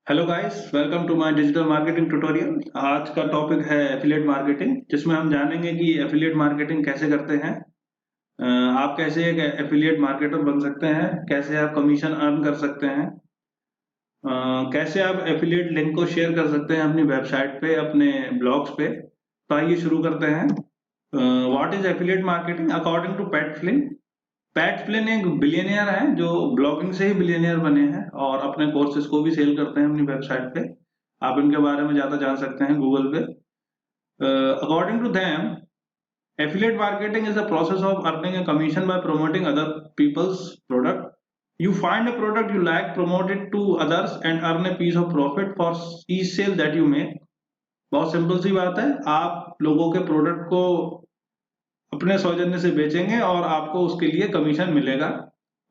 Hello guys, welcome to my digital marketing tutorial. आज का topic है एफिलिएट मार्केटिंग, जिसमें हम जानेंगे कि एफिलिएट मार्केटिंग कैसे करते हैं। आप कैसे एक एफिलिएट मार्केटर बन सकते हैं, कैसे आप कमीशन अर्न कर सकते हैं, कैसे आप एफिलिएट लिंक को शेयर कर सकते हैं अपनी वेबसाइट पे, अपने ब्लॉग्स पे। तो आइए शुरू करते हैं। What is affiliate marketing according to Pat Flynn. Pat Flynn एक बिलियनियर है जो ब्लॉगिंग से ही बिलियनियर बने हैं और अपने कोर्सेज को भी सेल करते हैं अपनी वेबसाइट पे। आप इनके बारे में ज्यादा जान सकते हैं गूगल पे। According to them, affiliate marketing is the process of earning a commission by promoting other people's product. You find a product you like, promote it to others and earn a piece of profit for each sale that you make. बहुत simple सी बात है, आप लोगों के product को अपने सौजन्य से बेचेंगे और आपको उसके लिए कमीशन मिलेगा।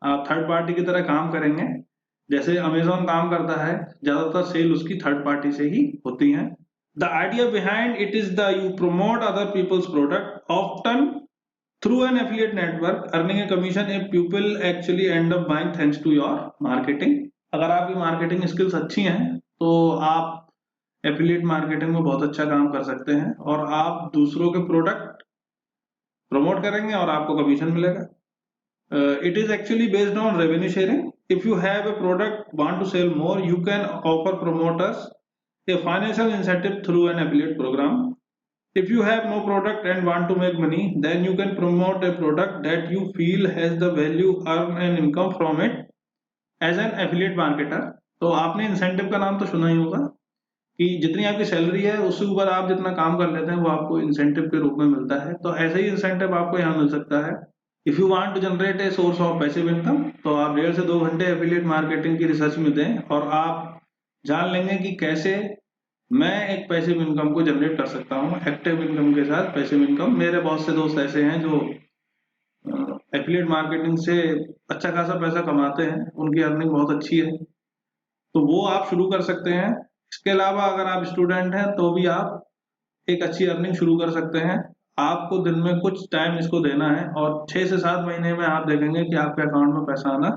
आप थर्ड पार्टी की तरह काम करेंगे, जैसे अमेजोन काम करता है। ज्यादातर सेल उसकी थर्ड पार्टी से ही होती हैं। The idea behind it is that you promote other people's product, often through an affiliate network, earning a commission if people actually end up buying thanks to your marketing. अगर आपकी marketing skills अच्छी हैं तो आप affiliate marketing में बहुत अच्छा काम कर सकते हैं और आप दूसरों के प्रोडक्ट प्रमोट करेंगे और आपको कमीशन मिलेगा। It is actually based on revenue sharing. If you have a product, want to sell more, you can offer promoters a financial incentive through an affiliate program. If you have no product and want to make money, then you can promote a product that you feel has the value, earn an income from it as an affiliate marketer. तो आपने incentive का नाम तो सुना ही होगा कि जितनी आपकी सैलरी है उससे ऊपर आप जितना काम कर लेते हैं वो आपको इंसेंटिव के रूप में मिलता है। तो ऐसे ही इंसेंटिव आपको यहाँ मिल सकता है। If you want to generate a source of passive income, तो आप 1.5 से 2 घंटे एफिलिएट मार्केटिंग की रिसर्च में दें और आप जान लेंगे कि कैसे मैं एक पैसिव इनकम को जनरेट कर सकता हूँ एक्टिव इनकम के साथ। पैसिव इनकम, मेरे बहुत से दोस्त ऐसे हैं जो एफिलिएट मार्केटिंग से अच्छा खासा पैसा कमाते हैं, उनकी अर्निंग बहुत अच्छी है, तो वो आप शुरू कर सकते हैं। इसके अलावा अगर आप स्टूडेंट हैं तो भी आप एक अच्छी अर्निंग शुरू कर सकते हैं। आपको दिन में कुछ टाइम इसको देना है और 6 से 7 महीने में आप देखेंगे कि आपके अकाउंट में पैसा आना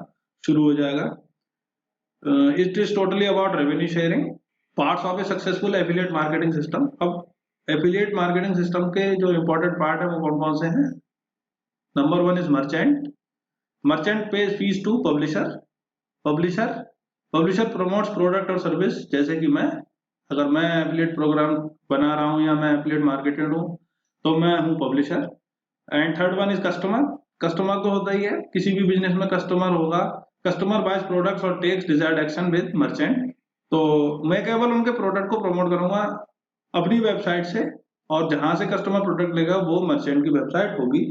शुरू हो जाएगा। It is totally about revenue sharing. Parts of A successful affiliate marketing system. अब एफिलिएट मार्केटिंग सिस्टम के जो इंपॉर्टेंट पार्ट है वो कौन कौन से हैं। Number 1 is merchant. Merchant pays fees to publisher. Publisher publisher promotes product और सर्विस, जैसे कि मैं, अगर मैं एफिलिएट प्रोग्राम बना रहा हूँ या मैं एफिलिएट मार्केटर हूँ तो मैं हूँ publisher. And third one is customer. Customer तो होता ही है, किसी भी बिजनेस में कस्टमर होगा। कस्टमर बाइज प्रोडक्ट्स और takes desired action with merchant. तो मैं केवल उनके प्रोडक्ट को प्रमोट करूंगा अपनी वेबसाइट से, और जहां से कस्टमर प्रोडक्ट लेगा वो मर्चेंट की वेबसाइट होगी।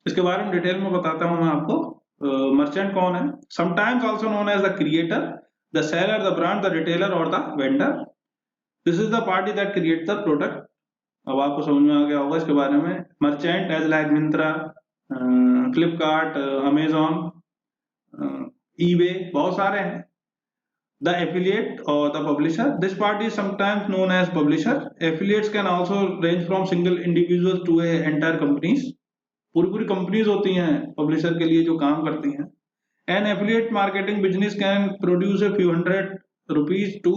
इसके बारे में डिटेल में बताता हूं मैं आपको। मर्चेंट कौन है। Sometimes also known as the creator, the seller, the brand, the retailer और the vendor. This is the party that create the product. अब आपको समझ में आ गया होगा इसके बारे में। Merchant as like Myntra, Flipkart, Amazon, eBay, बहुत सारे हैं। The affiliate or the publisher. This party is sometimes known as publisher. Affiliates can also range from single individuals to a entire companies. पूरी पूरी कंपनीज होती हैं पब्लिशर के लिए जो काम करती हैं। An affiliate marketing business can produce a few hundred rupees to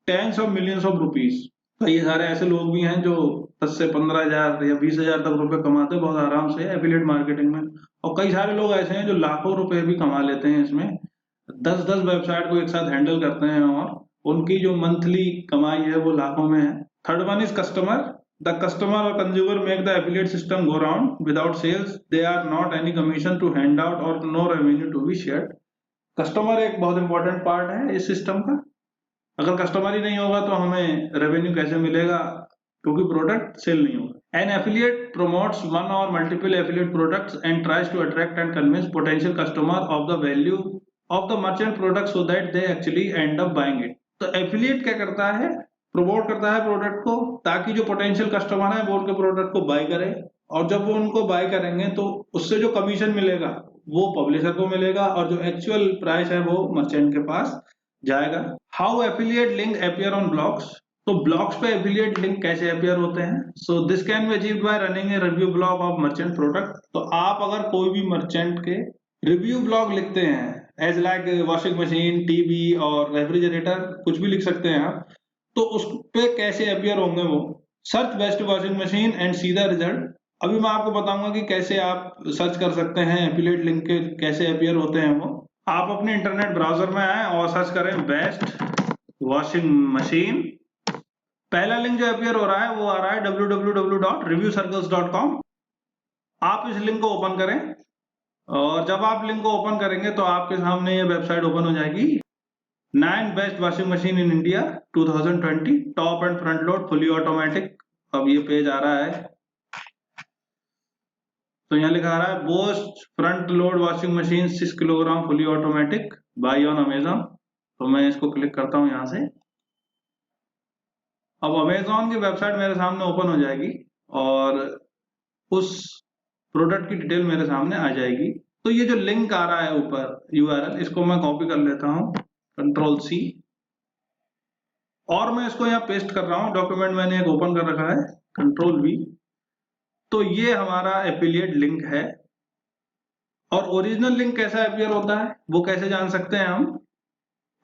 tens of millions of rupees. कई सारे ऐसे लोग भी हैं जो 10 से 15,000 या 20,000 तक रुपए कमाते हैं बहुत आराम से एफिलिएट मार्केटिंग में। और कई सारे लोग ऐसे हैं जो लाखों रुपए भी कमा लेते हैं इसमें। 10-10 वेबसाइट को एक साथ हैंडल करते हैं और उनकी जो मंथली कमाई है वो लाखों में है। Third one is customer. The customer और consumer make the affiliate system go round. Without sales they are not any commission to hand out और no revenue to be shared. Customer एक बहुत इंपॉर्टेंट पार्ट है इस system का। अगर customer ही नहीं होगा तो हमें रेवेन्यू कैसे मिलेगा, क्योंकि प्रोडक्ट सेल नहीं होगा। An affiliate promotes one or multiple affiliate products and tries to attract and convince potential customer of the value of the merchant product so that they actually end up buying it. तो affiliate क्या करता है, promote करता है product को ताकि जो potential customer है वो उनके प्रोडक्ट को बाय करे, और जब वो उनको बाय करेंगे तो उससे जो कमीशन मिलेगा वो पब्लिशर को मिलेगा और जो एक्चुअल प्राइस है वो मर्चेंट के पास जाएगा। How affiliate link appear on blogs. तो ब्लॉग्स पे एफिलिएट लिंक कैसे अपीयर होते हैं। So this can be achieved by running a review blog of merchant product. तो आप अगर कोई भी मर्चेंट के रिव्यू ब्लॉग लिखते हैं as like washing machine, TV और रेफ्रिजरेटर, कुछ भी लिख सकते हैं आप। तो उस पे कैसे अपियर होंगे वो, search best washing machine and see the result. अभी मैं आपको बताऊंगा कि कैसे आप सर्च कर सकते हैं, एफिलिएट लिंक के कैसे अपियर होते हैं वो। आप अपने इंटरनेट ब्राउजर में आए और सर्च करें बेस्ट वॉशिंग मशीन। पहला लिंक जो अपियर हो रहा है वो आ रहा है www.reviewcircles.com। आप इस लिंक को ओपन करें और जब आप लिंक को ओपन करेंगे तो आपके सामने ये वेबसाइट ओपन हो जाएगी। 9 best washing machine in India 2020 top and front load fully automatic. अब ये पेज आ रहा है तो यहाँ लिखा आ रहा है Bosch front load washing machine 6 kilogram fully automatic buy on Amazon. तो मैं इसको क्लिक करता हूँ यहाँ से। अब अमेजॉन की वेबसाइट मेरे सामने ओपन हो जाएगी और उस प्रोडक्ट की डिटेल मेरे सामने आ जाएगी। तो ये जो लिंक आ रहा है ऊपर यूआरएल, इसको मैं कॉपी कर लेता हूँ, कंट्रोल सी, और मैं इसको यहाँ पेस्ट कर रहा हूँ। डॉक्यूमेंट मैंने एक ओपन कर रखा है, कंट्रोल वी। तो ये हमारा एफिलिएट लिंक है। और ओरिजिनल लिंक कैसा अपीयर होता है वो कैसे जान सकते हैं हम?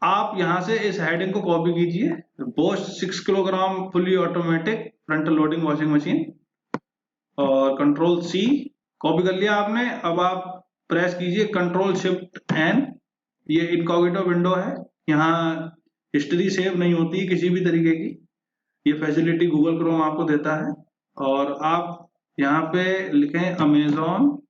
आप यहाँ से इस हेडिंग को कॉपी कीजिए, boast 6 kilogram fully automatic front loading washing machine, और कंट्रोल सी कॉपी कर लिया आपने। अब आप प्रेस कीजिए कंट्रोल शिफ्ट एन। ये इनकॉग्निटो विंडो है, यहाँ हिस्ट्री सेव नहीं होती है किसी भी तरीके की। ये फैसिलिटी गूगल क्रोम आपको देता है। और आप यहाँ पे लिखें amazon.in।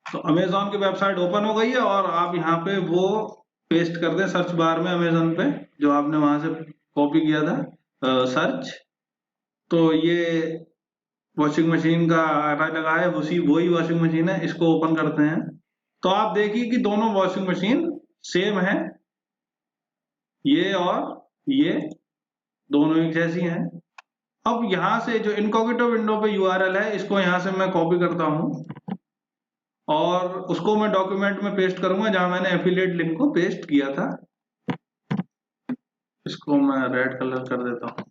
तो अमेजॉन की वेबसाइट ओपन हो गई है और आप यहाँ पे वो पेस्ट कर दें सर्च बार में अमेजॉन पे जो आपने वहां से कॉपी किया था सर्च। तो ये वॉशिंग मशीन का आटा लगा है, वही वॉशिंग मशीन है, इसको ओपन करते हैं। तो आप देखिए कि दोनों वॉशिंग मशीन सेम है, ये और ये दोनों एक जैसी हैं। अब यहाँ से जो इनकॉग्निटो विंडो पे यूआरएल है, इसको यहाँ से मैं कॉपी करता हूँ और उसको मैं डॉक्यूमेंट में पेस्ट करूंगा जहां मैंने एफिलिएट लिंक को पेस्ट किया था। इसको मैं रेड कलर कर देता हूं।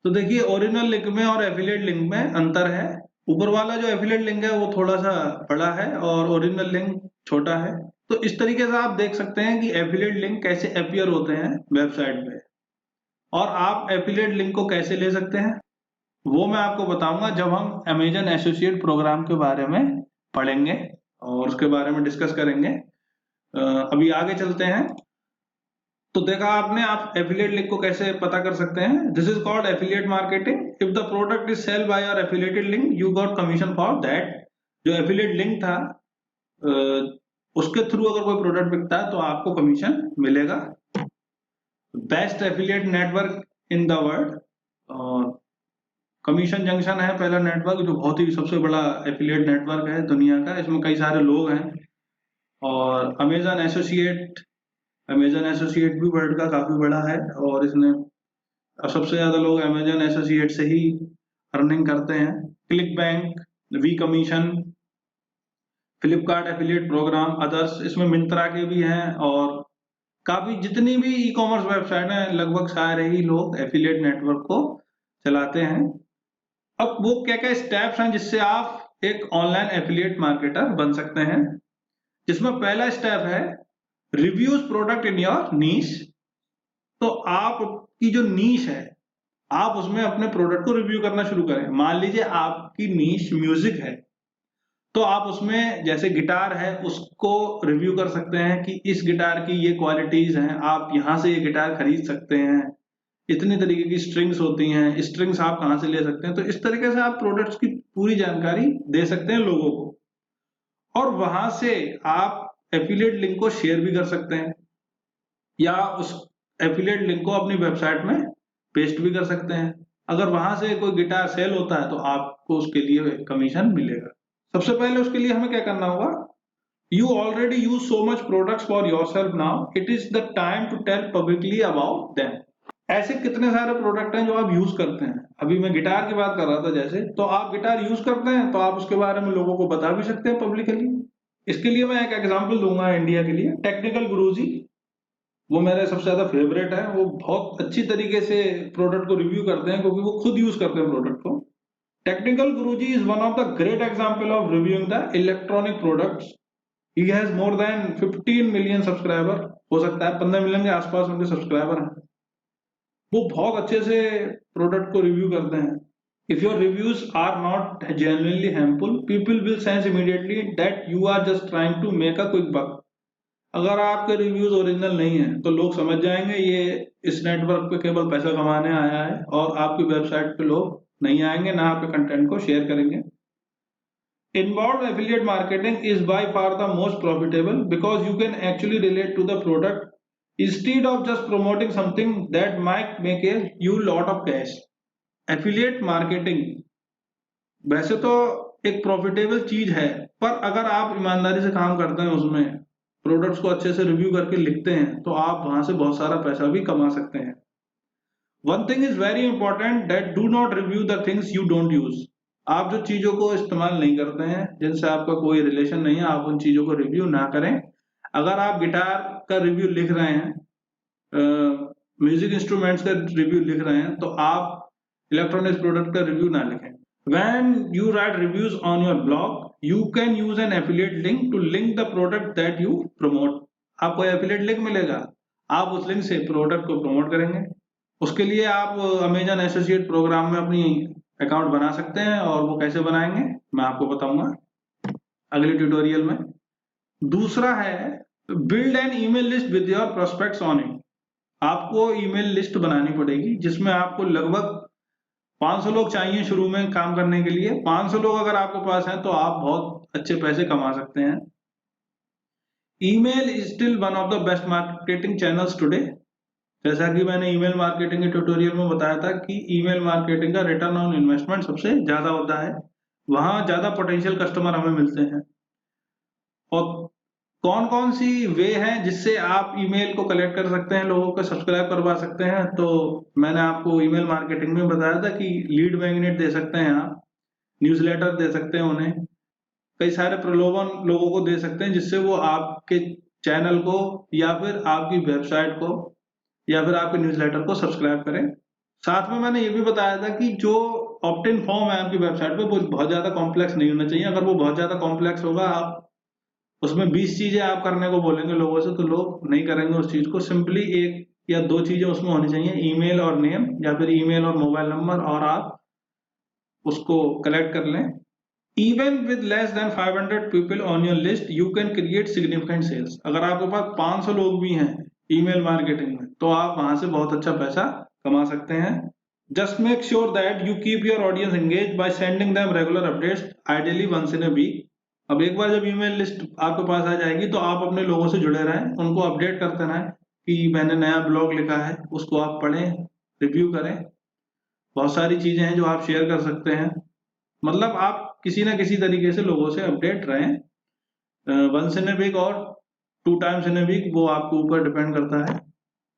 तो देखिए ओरिजिनल लिंक में और एफिलिएट लिंक में अंतर है। ऊपर वाला जो एफिलिएट लिंक है वो थोड़ा सा बड़ा है और ओरिजिनल लिंक छोटा है। तो इस तरीके से आप देख सकते हैं कि एफिलिएट लिंक कैसे अपीयर होते हैं वेबसाइट पे। और आप एफिलिएट लिंक को कैसे ले सकते हैं वो मैं आपको बताऊंगा जब हम अमेजन एसोसिएट प्रोग्राम के बारे में पढ़ेंगे और उसके बारे में डिस्कस करेंगे। अभी आगे चलते हैं। तो देखा आपने, आप एफिलिएट लिंक को कैसे पता कर सकते हैं। This is called affiliate marketing. If the product is sell by your affiliated link you got commission for that. जो एफिलिएट लिंक था उसके थ्रू अगर कोई प्रोडक्ट बिकता है तो आपको कमीशन मिलेगा। Best affiliate network in the world, और कमीशन जंक्शन है पहला नेटवर्क जो बहुत ही सबसे बड़ा एफिलिएट नेटवर्क है दुनिया का। इसमें कई सारे लोग हैं। और अमेजन एसोसिएट भी वर्ल्ड का काफी बड़ा है और इसने सबसे ज्यादा लोग अमेजन एसोसिएट से ही अर्निंग करते हैं। Click bank, vCommission, Flipkart affiliate program, others, इसमें मिंत्रा के भी हैं और काफी जितनी भी ई कॉमर्स वेबसाइट है लगभग सारे ही लोग एफिलिएट नेटवर्क को चलाते हैं। अब वो क्या क्या स्टेप्स हैं जिससे आप एक ऑनलाइन एफिलिएट मार्केटर बन सकते हैं, जिसमें पहला स्टेप है reviews product in your niche. तो आपकी जो नीश है आप उसमें अपने प्रोडक्ट को रिव्यू करना शुरू करें। मान लीजिए आपकी नीश म्यूजिक है तो आप उसमें जैसे गिटार है उसको रिव्यू कर सकते हैं कि इस गिटार की ये क्वालिटीज हैं, आप यहाँ से ये गिटार खरीद सकते हैं, इतनी तरीके की स्ट्रिंग्स होती हैं, स्ट्रिंग्स आप कहाँ से ले सकते हैं। तो इस तरीके से आप प्रोडक्ट्स की पूरी जानकारी दे सकते हैं लोगों को और वहां से आप एफिलिएट लिंक को शेयर भी कर सकते हैं या उस एफिलिएट लिंक को अपनी वेबसाइट में पेस्ट भी कर सकते हैं। अगर वहां से कोई गिटार सेल होता है तो आपको उसके लिए कमीशन मिलेगा। सबसे पहले उसके लिए हमें क्या करना होगा, you already use so much products for yourself now, it is the time to tell publicly about them. ऐसे कितने सारे प्रोडक्ट हैं जो आप यूज करते हैं। अभी मैं गिटार की बात कर रहा था जैसे, तो आप गिटार यूज करते हैं तो आप उसके बारे में लोगों को बता भी सकते हैं पब्लिकली। इसके लिए मैं एक एग्जांपल दूंगा इंडिया के लिए, टेक्निकल गुरुजी, वो मेरे सबसे ज्यादा फेवरेट है। वो बहुत अच्छी तरीके से प्रोडक्ट को रिव्यू करते हैं क्योंकि वो खुद यूज करते हैं प्रोडक्ट को। Technical Guruji is one of the great example of reviewing the electronic products. He has more than 15 million subscriber, हो सकता है 15 मिलियन के आसपास उनके सब्सक्राइबर हैं। वो बहुत अच्छे से प्रोडक्ट को रिव्यू करते हैं। If your reviews are not genuinely harmful, people will sense immediately that you are just trying to make a quick buck. अगर आपके रिव्यूज ओरिजिनल नहीं है तो लोग समझ जाएंगे ये इस नेटवर्क पे केवल पैसा कमाने आया है, और आपकी वेबसाइट पे लोग नहीं आएंगे, ना आपके कंटेंट को शेयर करेंगे। Inbound affiliate marketing is by far the most profitable because you can actually relate to the product instead of just promoting something that might make you lot of cash. Affiliate marketing वैसे तो एक profitable चीज है, पर अगर आप ईमानदारी से काम करते हैं, उसमें प्रोडक्ट्स को अच्छे से रिव्यू करके लिखते हैं, तो आप वहां से बहुत सारा पैसा भी कमा सकते हैं। One thing is very important that do not review the things you don't use. आप जो चीजों को इस्तेमाल नहीं करते हैं, जिनसे आपका कोई रिलेशन नहीं है, आप उन चीजों को रिव्यू ना करें। अगर आप गिटार का रिव्यू लिख रहे हैं, म्यूजिक इंस्ट्रूमेंट्स का रिव्यू लिख रहे हैं, तो आप इलेक्ट्रॉनिक्स प्रोडक्ट का रिव्यू ना लिखें। When you write reviews on your blog, you can use an affiliate link to link the product that you promote. आपको affiliate लिंक मिलेगा, आप उस लिंक से प्रोडक्ट को प्रमोट करेंगे। उसके लिए आप अमेजन एसोसिएट प्रोग्राम में अपनी अकाउंट बना सकते हैं, और वो कैसे बनाएंगे मैं आपको बताऊंगा अगले ट्यूटोरियल में। दूसरा है build an email list with your prospects on it. आपको ईमेल लिस्ट बनानी पड़ेगी जिसमें आपको लगभग 500 लोग चाहिए शुरू में काम करने के लिए। 500 लोग अगर आपके पास हैं तो आप बहुत अच्छे पैसे कमा सकते हैं। Email is still one of the best marketing channels today. जैसा कि मैंने ईमेल मार्केटिंग के ट्यूटोरियल में बताया था कि ईमेल मार्केटिंग का रिटर्न ऑन इन्वेस्टमेंट सबसे ज्यादा होता है, वहां ज्यादा पोटेंशियल कस्टमर हमें मिलते हैं। और कौन कौन सी वे हैं जिससे आप ईमेल को कलेक्ट कर सकते हैं, लोगों को सब्सक्राइब करवा सकते हैं, तो मैंने आपको ईमेल मार्केटिंग में बताया था कि लीड मैग्नेट दे सकते हैं, आप न्यूज़लेटर दे सकते हैं, उन्हें कई सारे प्रलोभन लोगों को दे सकते हैं जिससे वो आपके चैनल को या फिर आपकी वेबसाइट को या फिर आपके न्यूज़लेटर को सब्सक्राइब करें। साथ में मैंने ये भी बताया था कि जो ऑप्ट इन फॉर्म है आपकी वेबसाइट पे वो बहुत ज्यादा कॉम्प्लेक्स नहीं होना चाहिए। अगर वो बहुत ज्यादा कॉम्प्लेक्स होगा, आप उसमें 20 चीजें आप करने को बोलेंगे लोगों से, तो लोग नहीं करेंगे उस चीज को। सिंपली 1 या 2 चीजें उसमें होनी चाहिए, ईमेल और नेम, या फिर ईमेल और मोबाइल नंबर, और आप उसको कलेक्ट कर लें। Even with less than 500 people on your list you can create significant sales. अगर आपके पास 500 लोग भी हैं ईमेल मार्केटिंग में, तो आप वहां से बहुत अच्छा पैसा कमा सकते हैं। Just make sure that you keep your audience engage by sending them regular updates, ideally once in a week. अब एक बार जब ईमेल लिस्ट आपके पास आ जाएगी तो आप अपने लोगों से जुड़े रहें, उनको अपडेट करते रहें कि मैंने नया ब्लॉग लिखा है, उसको आप पढ़ें, रिव्यू करें। बहुत सारी चीजें हैं जो आप शेयर कर सकते हैं। मतलब आप किसी ना किसी तरीके से लोगों से अपडेट रहें, वंस इन ए वीक और 2 टाइम्स इन ए वीक, वो आपके ऊपर डिपेंड करता है।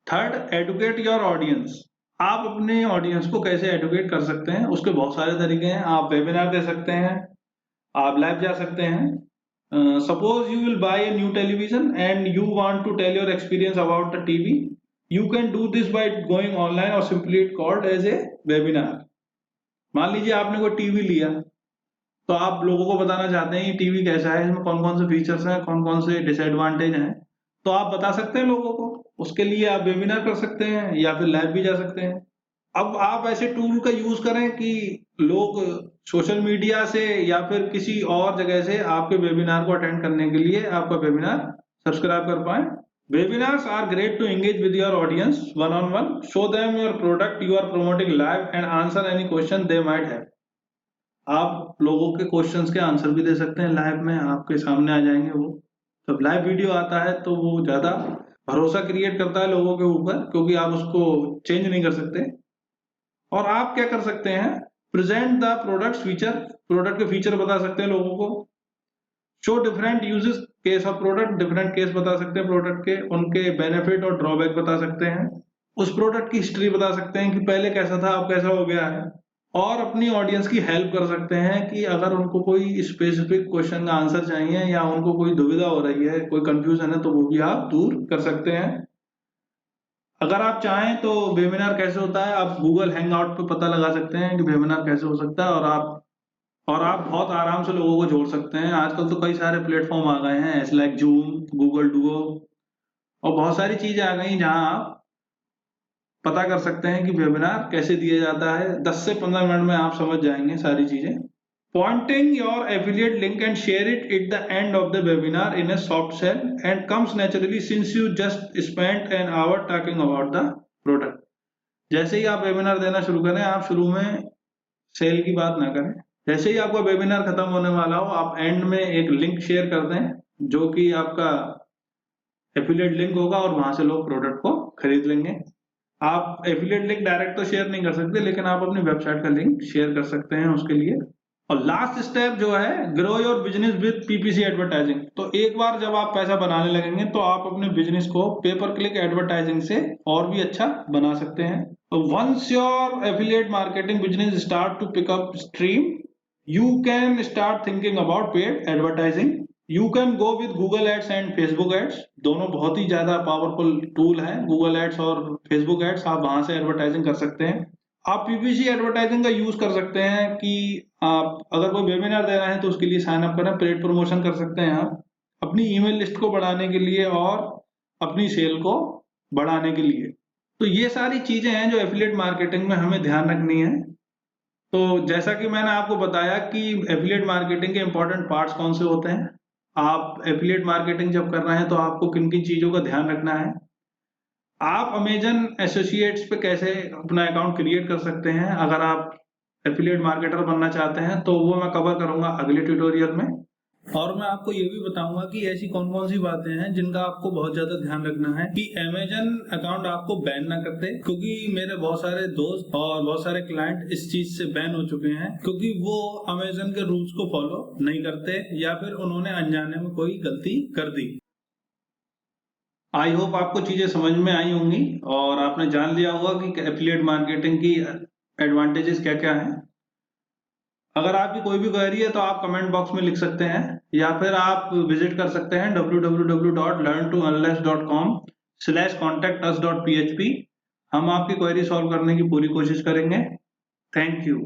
Third, educate your audience. आप अपने ऑडियंस को कैसे एडुकेट कर सकते हैं, उसके बहुत सारे तरीके हैं। आप वेबिनार दे सकते हैं, आप लाइव जा सकते हैं। Suppose you will buy a new television and you want to tell your experience about the TV, you can do this by going online और simply it called as a webinar. मान लीजिए आपने कोई TV लिया, तो आप लोगों को बताना चाहते हैं ये टीवी कैसा है, इसमें कौन कौन से फीचर्स हैं, कौन कौन से डिसएडवांटेज हैं, तो आप बता सकते हैं लोगों को। उसके लिए आप वेबिनार कर सकते हैं या फिर लाइव भी जा सकते हैं। अब आप ऐसे टूल का यूज करें कि लोग सोशल मीडिया से या फिर किसी और जगह से आपके वेबिनार को अटेंड करने के लिए आपका वेबिनार सब्सक्राइब कर पाए। Webinars are great to engage with your audience one-on-one. Show them your product you are promoting live and answer any question they might have. आप लोगों के क्वेश्चंस के आंसर भी दे सकते हैं, लाइव में आपके सामने आ जाएंगे वो। जब लाइव वीडियो आता है तो वो ज्यादा भरोसा क्रिएट करता है लोगों के ऊपर, क्योंकि आप उसको चेंज नहीं कर सकते। और आप क्या कर सकते हैं, present the product feature, product के फीचर बता सकते हैं लोगों को। Show different uses case of product, different case बता सकते हैं प्रोडक्ट के, उनके बेनिफिट और ड्रॉबैक बता सकते हैं। उस प्रोडक्ट की हिस्ट्री बता सकते हैं कि पहले कैसा था, अब कैसा हो गया है। और अपनी ऑडियंस की हेल्प कर सकते हैं कि अगर उनको कोई स्पेसिफिक क्वेश्चन का आंसर चाहिए या उनको कोई दुविधा हो रही है, कोई कंफ्यूजन है, तो वो भी आप दूर कर सकते हैं। अगर आप चाहें तो वेबिनार कैसे होता है आप गूगल हैंगआउट पे पता लगा सकते हैं कि वेबिनार कैसे हो सकता है, और आप बहुत आराम से लोगों को जोड़ सकते हैं। आजकल तो कई सारे प्लेटफॉर्म आ गए हैं, लाइक जूम, गूगल डुओ, और बहुत सारी चीजें आ गई जहां आप पता कर सकते हैं कि वेबिनार कैसे दिया जाता है। 10 से 15 मिनट में आप समझ जाएंगे सारी चीजें। Pointing your affiliate link and share it at the end of the webinar in a soft sell and comes naturally since you just spent an hour talking about the product. जैसे ही आप webinar देना शुरू करें, आप शुरू में cell की बात ना करें। जैसे ही आपका वेबिनार खत्म होने वाला हो, आप एंड में एक लिंक शेयर कर दें जो कि आपका एफिलिएट लिंक होगा, और वहां से लोग प्रोडक्ट को खरीद लेंगे। आप एफिलिएट लिंक डायरेक्ट तो शेयर नहीं कर सकते, लेकिन आप अपनी वेबसाइट का लिंक शेयर कर सकते हैं उसके लिए। और लास्ट स्टेप जो है, grow your business with PPC advertising. तो एक बार जब आप पैसा बनाने लगेंगे तो आप अपने बिजनेस को पे पर क्लिक एडवर्टाइजिंग से और भी अच्छा बना सकते हैं। Once your affiliate marketing business start to pick up stream, you can start thinking about paid advertising. You can go with Google Ads and Facebook Ads. दोनों बहुत ही ज्यादा पावरफुल टूल हैं, Google Ads और Facebook Ads। आप वहां से advertising कर सकते हैं। आप पीपीसी एडवर्टाइजिंग का यूज कर सकते हैं कि आप अगर कोई वेबिनार दे रहे हैं तो उसके लिए साइन अप करें, पेड प्रमोशन कर सकते हैं आप अपनी ईमेल लिस्ट को बढ़ाने के लिए और अपनी सेल को बढ़ाने के लिए। तो ये सारी चीजें हैं जो एफिलिएट मार्केटिंग में हमें ध्यान रखनी है। तो जैसा कि मैंने आपको बताया कि एफिलिएट मार्केटिंग के इंपॉर्टेंट पार्ट्स कौन से होते हैं, आप एफिलिएट मार्केटिंग जब कर रहे हैं तो आपको किन किन चीजों का ध्यान रखना है, आप अमेजन एसोसिएट्स पे कैसे अपना अकाउंट क्रिएट कर सकते हैं अगर आप एफिलिएट मार्केटर बनना चाहते हैं, तो वो मैं कवर करूंगा अगले ट्यूटोरियल में। और मैं आपको ये भी बताऊंगा कि ऐसी कौन कौन सी बातें हैं जिनका आपको बहुत ज्यादा ध्यान रखना है कि अमेजन अकाउंट आपको बैन ना कर दे, क्योंकि मेरे बहुत सारे दोस्त और बहुत सारे क्लाइंट इस चीज से बैन हो चुके हैं क्योंकि वो अमेजन के रूल्स को फॉलो नहीं करते या फिर उन्होंने अनजाने में कोई गलती कर दी। आई होप आपको चीजें समझ में आई होंगी और आपने जान लिया होगा कि एफिलिएट मार्केटिंग की एडवांटेजेस क्या क्या हैं। अगर आपकी कोई भी क्वेरी है तो आप कमेंट बॉक्स में लिख सकते हैं या फिर आप विजिट कर सकते हैं www.learntounless.com/contactus.php। हम आपकी क्वेरी सॉल्व करने की पूरी कोशिश करेंगे। Thank you.